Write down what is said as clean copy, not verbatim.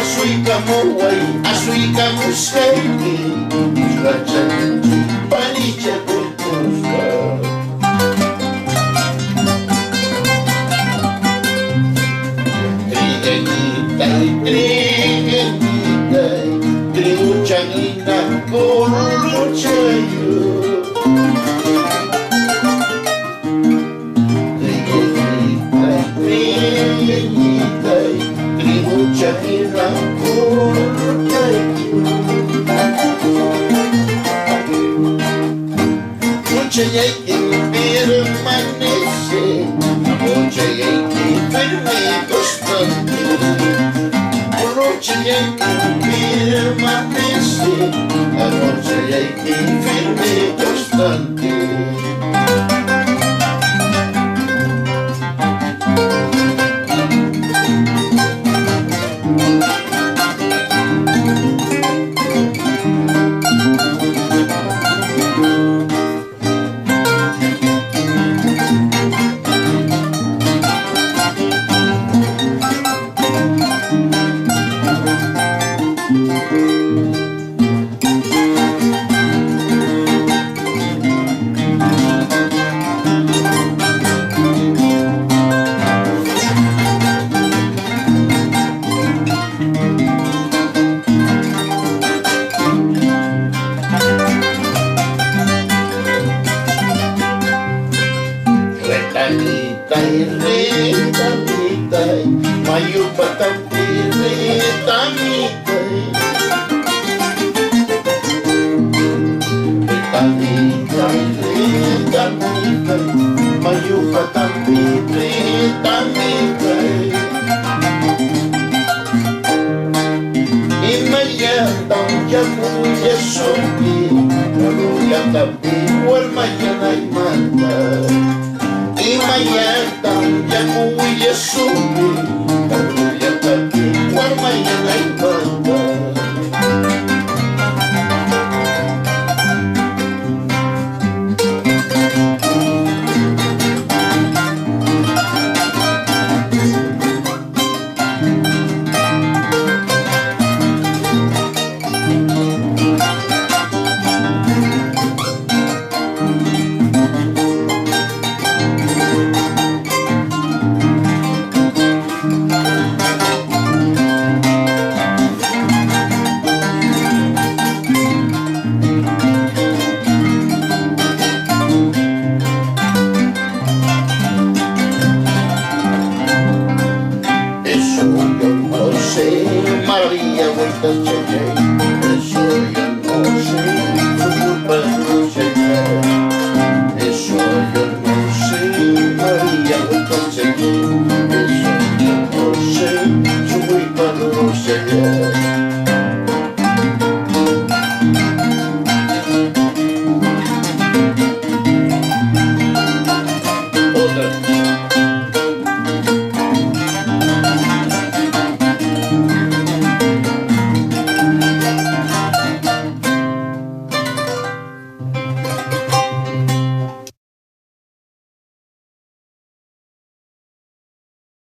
Asuika mowai, asuika muskeki, muskachanchi, paniche pulpuska. Triguenitai, triguenitai, triuchanina puluchayu. Triguenitai, triguenitai, triuchanina puluchayu. Muchayay que permanece, muchayay que firme constante. Muchayay que permanece, muchayay que firme constante. Retamitai, retamitai, mayupatampi, retamitai. Retamitai, retamitai, mayupatampi, retamitai. Imayatang yakuya suki, naruyatampi, walmayanay mata. Imayatang yakuya suki, naruyatampi, walmayanay mata. María vuelta cheque, eso yo no sé, su culpa no cheque, eso yo no sé, María vuelta cheque.